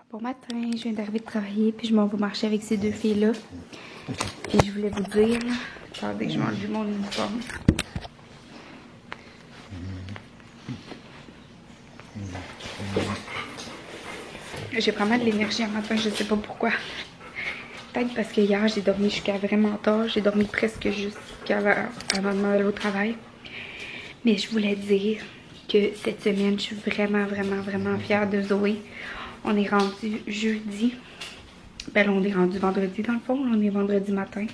Bon matin, je viens d'arriver de travailler, puis je m'en vais marcher avec ces deux filles-là. Puis je voulais vous dire, attendez, je vais enlever mon uniforme. J'ai vraiment de l'énergie un matin, je sais pas pourquoi. Peut-être parce que hier, j'ai dormi jusqu'à vraiment tard. J'ai dormi presque jusqu'à avant de m'en aller au travail. Mais je voulais dire que cette semaine, je suis vraiment fière de Zoé. On est rendu jeudi. Ben là, on est rendu vendredi dans le fond. On est vendredi matin.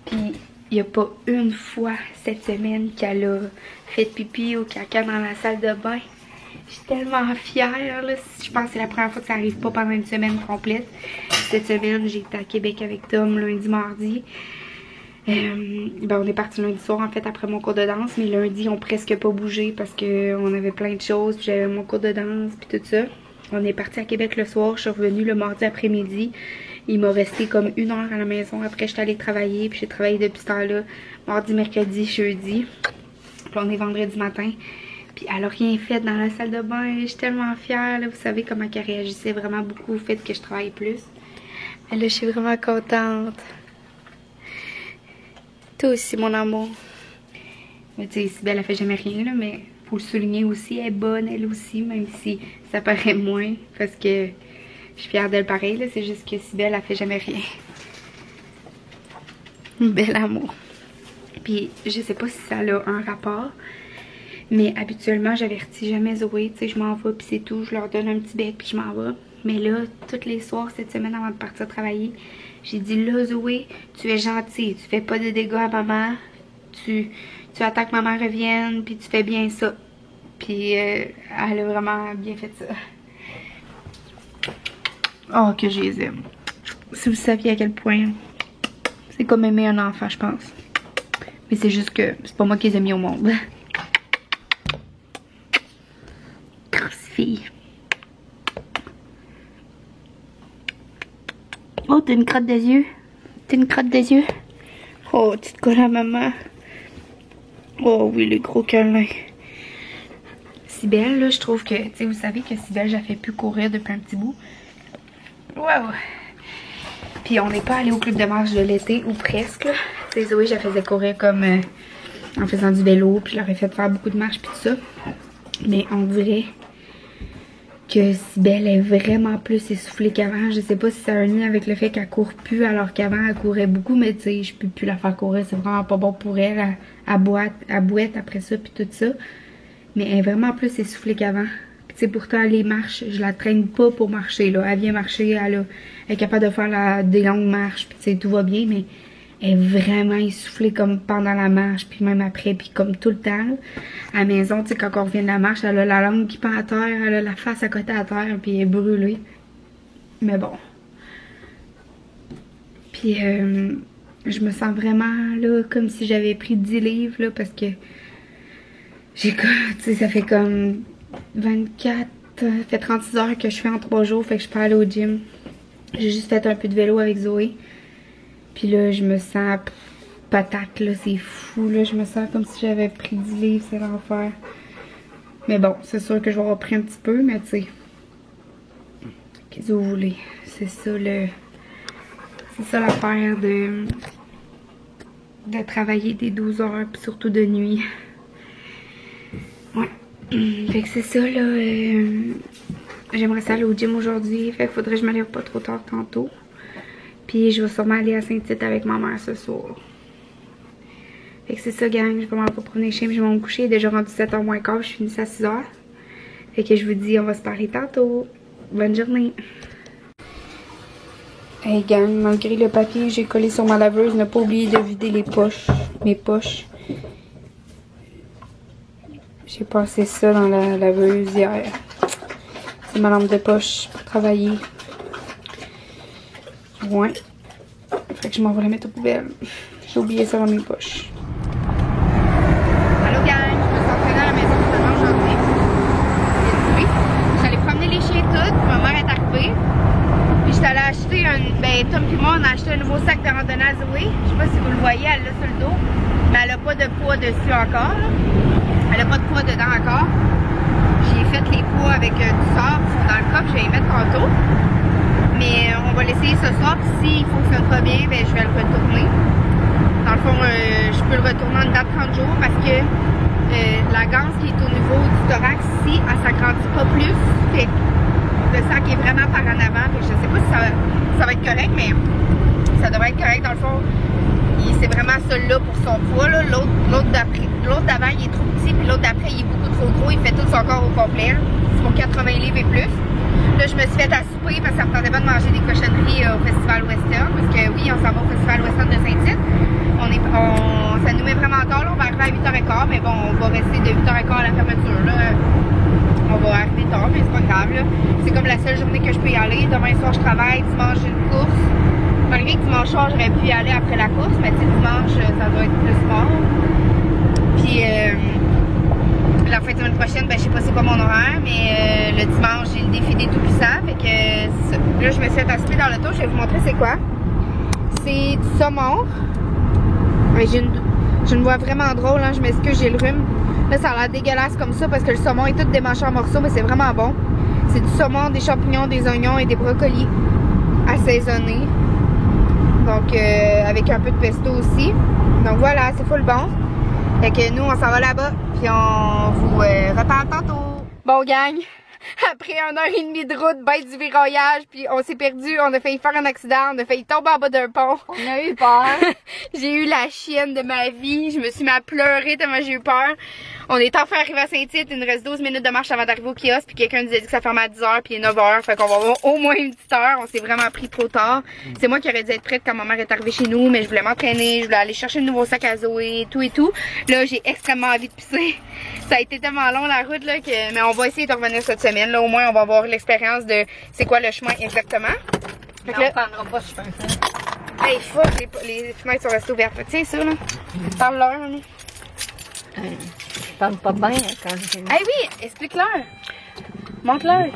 Puis, il n'y a pas une fois cette semaine qu'elle a fait pipi ou caca dans la salle de bain. Je suis tellement fière, là. Je pense que c'est la première fois que ça arrive pas pendant une semaine complète. Cette semaine, j'ai été à Québec avec Tom lundi, mardi. Ben on est parti lundi soir en fait après mon cours de danse, mais lundi on presque pas bougé parce que on avait plein de choses, puis j'avais mon cours de danse puis tout ça. On est parti à Québec le soir, je suis revenue le mardi après-midi. Il m'a resté comme 1 heure à la maison, après j'étais allée travailler, puis j'ai travaillé depuis ce temps-là, mardi, mercredi, jeudi. Puis on est vendredi matin. Puis elle a rien fait dans la salle de bain, je suis tellement fière, là. Vous savez comment elle réagissait vraiment beaucoup au fait que je travaille plus. Mais là je suis vraiment contente. Toi aussi, mon amour. Mais tu sais, Sybelle, elle fait jamais rien, là, mais faut le souligner aussi, elle est bonne, elle aussi, même si ça paraît moins, parce que je suis fière d'elle pareil, là, c'est juste que Sybelle, elle fait jamais rien. Bel amour. Puis, je sais pas si ça a un rapport, mais habituellement, j'avertis jamais Zoé, tu sais, je m'en vais, puis c'est tout, je leur donne un petit bec, puis je m'en vais. Mais là, tous les soirs, cette semaine, avant de partir travailler, j'ai dit, là, Zoé, tu es gentille, tu fais pas de dégâts à maman, tu attends que maman revienne, puis tu fais bien ça. Puis, elle a vraiment bien fait ça. Oh, que je les aime. Si vous saviez à quel point, c'est comme aimer un enfant, je pense. Mais c'est juste que c'est pas moi qui les ai mis au monde. Grosse fille. Oh, t'as une crotte des yeux. T'as une crotte des yeux. Oh, tu te colles à maman. Oh oui, les gros câlins. Sybelle, là, je trouve que, tu sais, vous savez que Sybelle, j'ai fait plus courir depuis un petit bout. Wow. Puis on n'est pas allé au club de marche de l'été, ou presque, là. Tu sais, Zoé, je la faisais courir comme en faisant du vélo, puis je leur ai fait faire beaucoup de marches, puis tout ça. Mais on dirait que Sybelle est vraiment plus essoufflée qu'avant. Je sais pas si ça a un lien avec le fait qu'elle court plus alors qu'avant elle courait beaucoup, mais tu sais, je peux plus la faire courir, c'est vraiment pas bon pour elle. Elle boite après ça puis tout ça. Mais elle est vraiment plus essoufflée qu'avant. Puis tu sais, pourtant les marches, je la traîne pas pour marcher là. Elle vient marcher, elle est capable de faire des longues marches, puis tu sais, tout va bien, mais elle est vraiment essoufflée comme pendant la marche, puis même après, puis comme tout le temps. Là. À la maison, tu sais, quand on revient de la marche, elle a la langue qui pend à terre, elle a la face à côté à terre, puis elle est brûlée. Mais bon. Puis, je me sens vraiment, là, comme si j'avais pris 10 livres, là, parce que tu sais, ça fait comme 24, ça fait 36 heures que je fais en 3 jours, fait que je peux aller au gym. J'ai juste fait un peu de vélo avec Zoé. Puis là, je me sens patate, là, c'est fou, là. Je me sens comme si j'avais pris 10 livres, c'est l'enfer. Mais bon, c'est sûr que je vais avoir pris un petit peu, mais tu sais. Qu'est-ce que vous voulez? C'est ça l'affaire de travailler des 12 heures, puis surtout de nuit. Ouais. Fait que c'est ça, là. J'aimerais ça aller au gym aujourd'hui, fait qu'il faudrait que je me lève pas trop tard tantôt. Puis je vais sûrement aller à Saint-Tite avec ma mère ce soir. Fait que c'est ça, gang. Je vais m'en promener chez moi, je vais me coucher. Il est déjà rendu 7h moins quart, je finis à 6h. Fait que je vous dis, on va se parler tantôt. Bonne journée. Hey gang, malgré le papier que j'ai collé sur ma laveuse, ne pas oublier de vider mes poches. J'ai passé ça dans la laveuse hier. C'est ma lampe de poche pour travailler. Ouais. Fait que je m'en vais la mettre aux poubelles. J'ai oublié ça dans mes poches. Allô gang, je me suis entraînée à la maison finalement aujourd'hui. Oui. J'allais promener les chiens toutes, ma mère est arrivée. Puis j'étais allée acheter Tom et moi on a acheté un nouveau sac de randonnée à Zoé. Je sais pas si vous le voyez, elle l'a sur le dos. Mais elle a pas de poids dessus encore. Là. Elle a pas de poids dedans encore. J'ai fait Toronto. Mais on va l'essayer ce soir. S'il ne fonctionne pas bien, ben, je vais le retourner. Dans le fond, je peux le retourner en dedans de 30 jours parce que la ganse qui est au niveau du thorax ici, elle s'agrandit pas plus. Fait le sac est vraiment par en avant. Fait que je sais pas si ça va être correct, mais ça devrait être correct. Dans le fond, c'est vraiment celui-là pour son poids. L'autre d'avant, il est trop petit, puis l'autre d'après, il est beaucoup trop gros. Il fait tout son corps au complet. C'est pour 80 livres et plus. Là, je me suis fait à souper parce que ça me tentait pas de manger des cochonneries au Festival Western. Parce que oui, on s'en va au Festival Western de Saint-Tite. Ça nous met vraiment tard. Là, on va arriver à 8h15, mais bon, on va rester de 8h15 à la fermeture. Là. On va arriver tard, mais c'est pas grave. C'est comme la seule journée que je peux y aller. Demain soir, je travaille. Dimanche, j'ai une course. Malgré que dimanche soir, j'aurais pu y aller après la course, mais tu sais, dimanche, ça doit être plus fort. Puis, la fin de semaine prochaine, ben, je sais pas c'est quoi mon horaire, mais le dimanche, j'ai le défi des Tout-Puissants. Fait que là, je me suis fait assumer dans l'auto. Je vais vous montrer c'est quoi. C'est du saumon. J'ai une voix vraiment drôle, hein, je m'excuse, j'ai le rhume. Là, ça a l'air dégueulasse comme ça parce que le saumon est tout démanché en morceaux, mais c'est vraiment bon. C'est du saumon, des champignons, des oignons et des brocolis assaisonnés. Donc, avec un peu de pesto aussi. Donc voilà, c'est full bon. Fait que nous, on s'en va là-bas, puis on vous reparle tantôt. Bon, gang, après 1h30 de route, bête du virage, puis on s'est perdu, on a failli faire un accident, on a failli tomber en bas d'un pont. On a eu peur. J'ai eu la chienne de ma vie, je me suis mis à pleurer tellement j'ai eu peur. On est enfin arrivé à Saint-Tite, il nous reste 12 minutes de marche avant d'arriver au kiosque, puis quelqu'un nous a dit que ça fermait à 10h, puis il est 9h, fait qu'on va avoir au moins une petite heure, on s'est vraiment pris trop tard. C'est moi qui aurais dû être prête quand ma mère est arrivée chez nous, mais je voulais m'entraîner, je voulais aller chercher le nouveau sac à Zoé, tout et tout. Là, j'ai extrêmement envie de pisser. Ça a été tellement long la route, là, mais on va essayer de revenir cette semaine, là, au moins on va avoir l'expérience de c'est quoi le chemin exactement. Fait que là, on prendra pas super ça. Hey, fuck, les fenêtres sont restées ouvertes. Tiens ça, là. Parle-leur, là. Je parle pas bien quand j'ai... Hey oui, explique-leur. Montre-leur.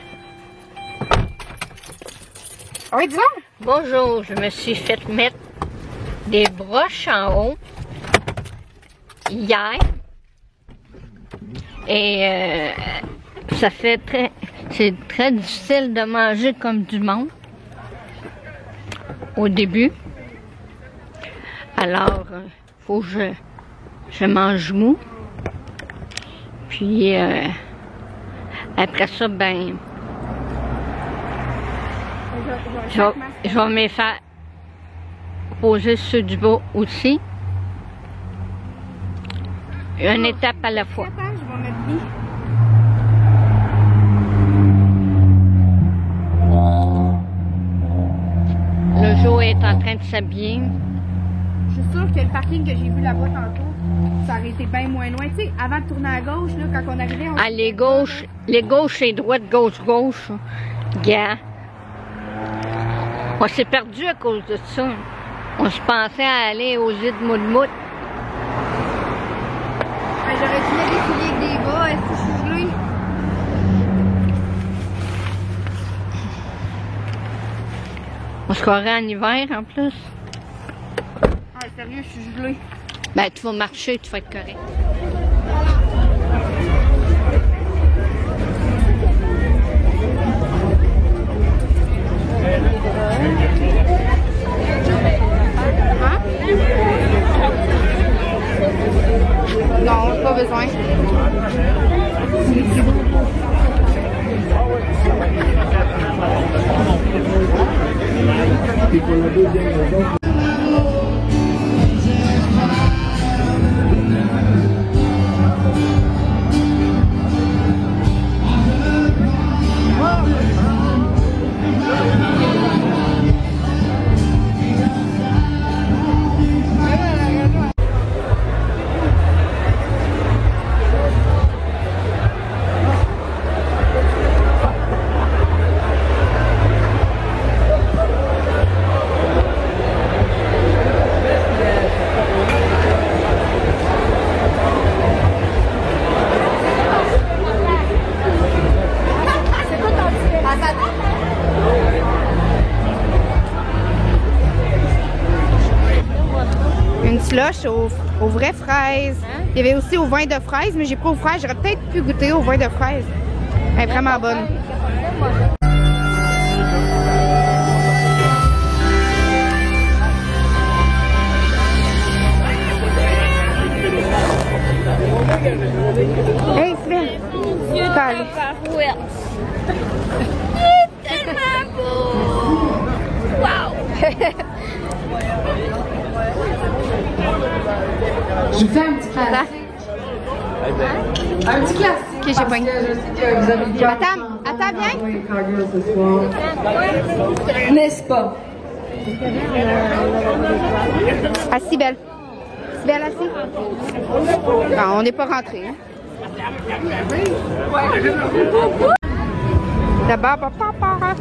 Oui, dis-leur. Bonjour, je me suis fait mettre des broches en haut hier. Et ça fait c'est très difficile de manger comme du monde au début. Alors, faut que je mange mou. Puis après ça, ben, je vais me faire poser ceux du bas aussi. Une étape à la fois. Attends, je vais mettre mis. Le jour est en train de s'habiller. Je suis sûre que le parking que j'ai vu là-bas tantôt, ça aurait été bien moins loin. Tu sais, avant de tourner à gauche, là, quand on arrivait... Ah, les gauches et droites, gauche. Gars. On s'est perdu à cause de ça. On se pensait à aller aux îles de Moudmout. J'aurais dû mettre des souliers avec des bas, est-ce que je suis gelée? On se croirait en hiver en plus. Ah, sérieux, je suis gelée. Ben, tu vas marcher, tu vas être correct. Hein? Non, pas besoin. Une slush aux vraies fraises. Hein? Il y avait aussi au vin de fraises, mais j'ai pris aux fraises. J'aurais peut-être pu goûter au vin de fraises. Elle est vraiment bonne. Hey, Sven! Calme. Tellement beau! Wow! Je vous fais un petit classique. Un petit classique. Ok, j'ai pas une. Attends, viens. N'est-ce pas? Assis, belle. Belle, assis. Non, on n'est pas rentré. Hein? D'abord, papa.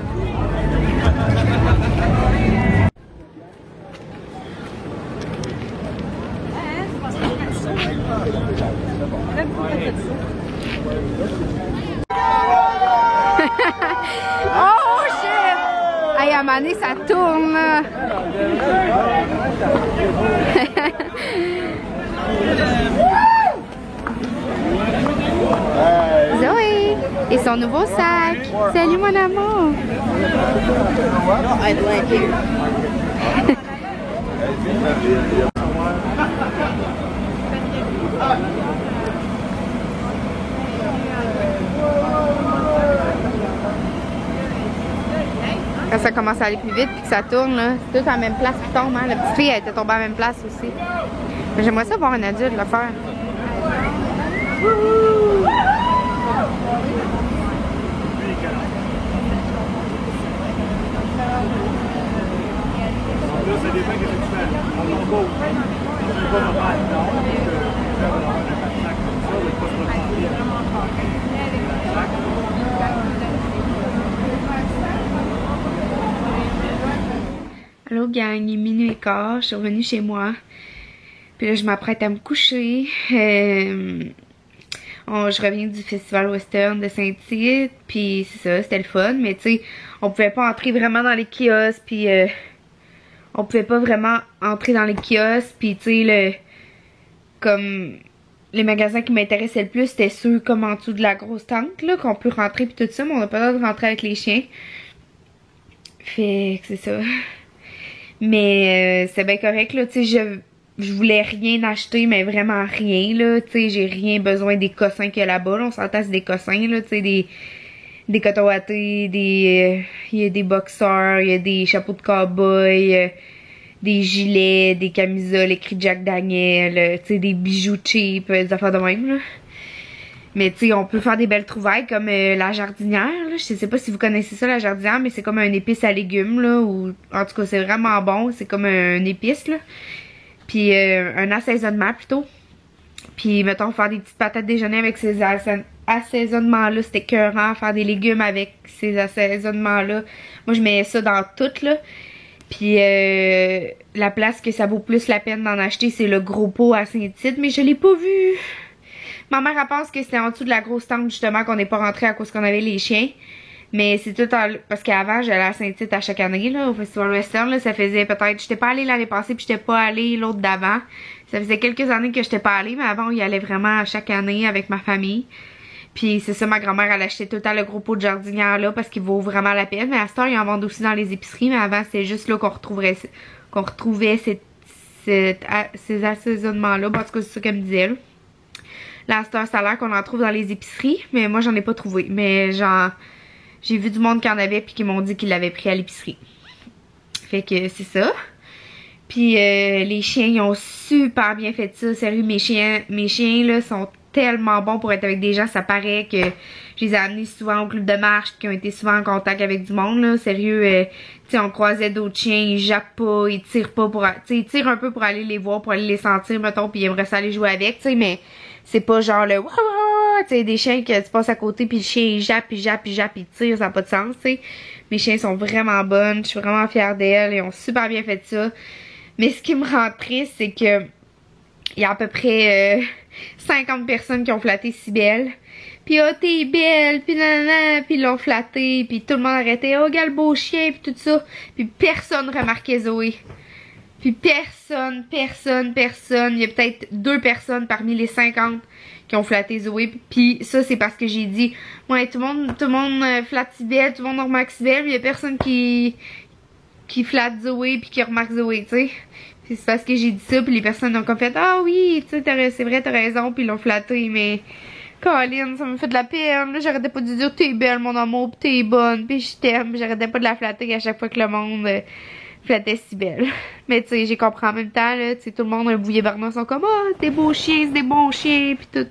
Oh shit! Hey, à un moment donné, ça tourne là. Zoé et son nouveau sac. Salut mon amour. Quand ça commence à aller plus vite puis que ça tourne, là, c'est tout à la même place qui tombe. Hein? La petite fille, elle était tombée à la même place aussi. J'aimerais ça voir un adulte le faire. Allô gang, il est minuit et quart, je suis revenue chez moi. Puis là, je m'apprête à me coucher. Je reviens du festival western de Saint-Tite. Puis c'est ça, c'était le fun. Mais tu sais, on pouvait pas entrer vraiment dans les kiosques. Puis on pouvait pas vraiment entrer dans les kiosques. Puis tu sais, comme les magasins qui m'intéressaient le plus, c'était ceux comme en dessous de la grosse tente, là, qu'on peut rentrer puis tout ça. Mais on n'a pas le droit de rentrer avec les chiens. Fait que c'est ça. Mais c'est bien correct, là, tu sais, je voulais rien acheter, mais vraiment rien, là, tu sais, j'ai rien besoin des cossins qu'il y a là-bas, là, on s'entend c'est des cossins, là, tu sais, des cotons wattés, il y a des boxeurs, il y a des chapeaux de cow-boy, des gilets, des camisoles écrites Jack Daniel, tu sais, des bijoux cheap, des affaires de même, là. Mais tu sais, on peut faire des belles trouvailles comme la jardinière, là. Je sais pas si vous connaissez ça, la jardinière, mais c'est comme un épice à légumes, là, ou en tout cas, c'est vraiment bon, c'est comme un épice, là. Puis un assaisonnement, plutôt. Puis, mettons, faire des petites patates déjeuner avec ces assaisonnements-là, c'était écœurant, faire des légumes avec ces assaisonnements-là. Moi, je mets ça dans tout, là. Puis, la place que ça vaut plus la peine d'en acheter, c'est le gros pot à Saint-Tite, mais je l'ai pas vu. Ma mère, elle pense que c'était en dessous de la grosse tente, justement, qu'on n'est pas rentré à cause qu'on avait les chiens. Mais c'est tout en... Parce qu'avant, j'allais à Saint-Tite à chaque année, là, au Festival Western, là. Ça faisait peut-être... J'étais pas allée l'année passée, puis j'étais pas allée l'autre d'avant. Ça faisait quelques années que j'étais pas allée, mais avant, on y allait vraiment à chaque année avec ma famille. Puis c'est ça, ma grand-mère, elle achetait tout le temps le gros pot de jardinière, là, parce qu'il vaut vraiment la peine. Mais à cette heure, ils en vendent aussi dans les épiceries, mais avant, c'était juste là qu'on retrouvait ces assaisonnements-là. Bon, en tout cas, c'est ça qu'elle me disait, là. Là, c'est un salaire qu'on en trouve dans les épiceries, mais moi, j'en ai pas trouvé. Mais j'ai vu du monde qui en avait puis qui m'ont dit qu'ils l'avaient pris à l'épicerie. Fait que c'est ça. Puis les chiens, ils ont super bien fait ça. Sérieux, mes chiens là, sont tellement bons pour être avec des gens. Ça paraît que je les ai amenés souvent au club de marche, qui ont été souvent en contact avec du monde, là. Sérieux, tu sais, on croisait d'autres chiens, ils jappent pas, ils tirent pas pour... Tu sais, ils tirent un peu pour aller les voir, pour aller les sentir, mettons, puis ils aimeraient ça aller jouer avec, tu sais, mais... C'est pas genre le tu sais, des chiens que tu passes à côté puis le chien il jappe, il tire, ça n'a pas de sens, tu sais. Mes chiens sont vraiment bonnes, je suis vraiment fière d'elles, ils ont super bien fait ça. Mais ce qui me rend triste, c'est que il y a à peu près 50 personnes qui ont flatté Cybelle. Puis oh t'es belle, puis nanana, puis ils l'ont flatté, puis tout le monde arrêtait, oh regarde le beau chien, puis tout ça. Puis personne remarquait Zoé. Puis personne. Il y a peut-être 2 personnes parmi les 50 qui ont flatté Zoé. Puis ça, c'est parce que j'ai dit, ouais, tout le monde flatte Cybelle, tout le monde remarque Cybelle. Il y a personne qui flatte Zoé puis qui remarque Zoé, tu sais. Puis c'est parce que j'ai dit ça, puis les personnes ont comme fait « Ah oui, tu sais, c'est vrai, t'as raison », puis ils l'ont flatté, mais... Colin, ça me fait de la peine, là, j'arrêtais pas de dire « T'es belle, mon amour, pis t'es bonne, pis je t'aime », j'arrêtais pas de la flatter à chaque fois que le monde flattait si belle. Mais tu sais, j'ai compris en même temps, là, tu sais, tout le monde, un bouillet barnard, sont comme « Ah, t'es beau chien, c'est des bons chiens », pis tout.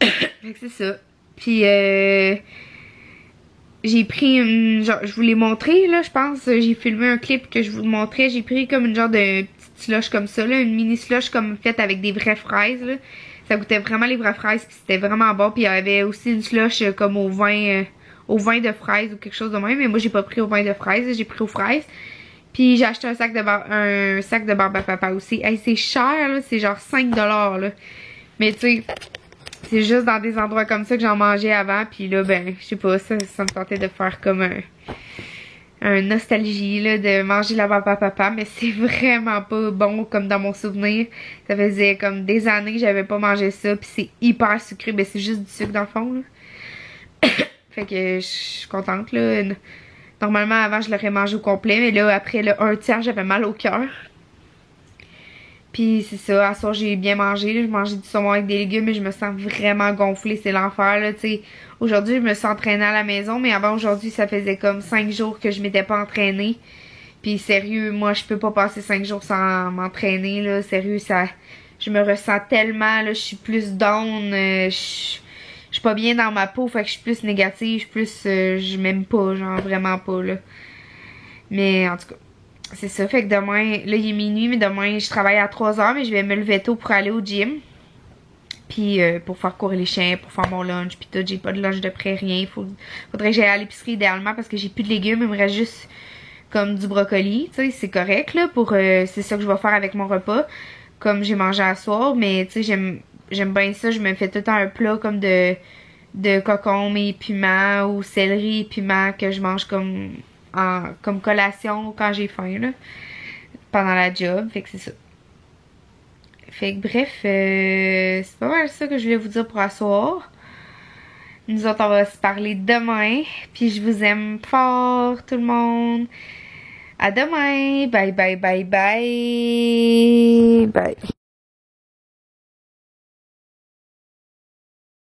Fait que c'est ça. Puis j'ai pris une... Genre, je vous l'ai montré, là, je pense. J'ai filmé un clip que je vous montrais. J'ai pris comme une genre de petite slush comme ça, là. Une mini slush comme faite avec des vraies fraises, là. Ça goûtait vraiment les vraies fraises, puis c'était vraiment bon. Puis il y avait aussi une slush comme au vin de fraises ou quelque chose de même. Mais moi, j'ai pas pris au vin de fraises, j'ai pris aux fraises. Puis j'ai acheté un sac de barbe à papa aussi. Hey, c'est cher, là. C'est genre 5$, là. Mais tu sais... C'est juste dans des endroits comme ça que j'en mangeais avant. Puis là, ben, je sais pas, ça me tentait de faire comme un nostalgie, là, de manger la barbe à papa. Mais c'est vraiment pas bon comme dans mon souvenir. Ça faisait comme des années que j'avais pas mangé ça. Puis c'est hyper sucré. Ben, c'est juste du sucre dans le fond, là. Fait que je suis contente, là. Normalement, avant, je l'aurais mangé au complet. Mais là, après le 1/3, j'avais mal au cœur. Puis c'est ça, à soir j'ai bien mangé, là. Je mangeais du saumon avec des légumes mais je me sens vraiment gonflée, c'est l'enfer là, tu sais. Aujourd'hui je me suis entraînée à la maison, mais avant aujourd'hui ça faisait comme 5 jours que je m'étais pas entraînée. Puis sérieux, moi je peux pas passer 5 jours sans m'entraîner là, sérieux ça, je me ressens tellement là, je suis plus down, je suis pas bien dans ma peau, fait que je suis plus négative, je m'aime pas, genre vraiment pas là. Mais en tout cas. C'est ça, fait que demain, là il est minuit, mais demain je travaille à 3h, mais je vais me lever tôt pour aller au gym. Puis pour faire courir les chiens, pour faire mon lunch, puis tout, j'ai pas de lunch de près, rien. Faudrait que j'aille à l'épicerie idéalement parce que j'ai plus de légumes, il me reste juste comme du brocoli, tu sais, c'est correct là, c'est ça que je vais faire avec mon repas, comme j'ai mangé à soir, mais tu sais, j'aime bien ça, je me fais tout le temps un plat comme de concombre et piment ou céleri et piment que je mange comme collation quand j'ai faim là, pendant la job, fait que c'est ça. Fait que bref, c'est pas mal ça que je voulais vous dire pour ce soir. Nous autres on va se parler demain, puis je vous aime fort tout le monde. À demain, bye bye bye bye bye.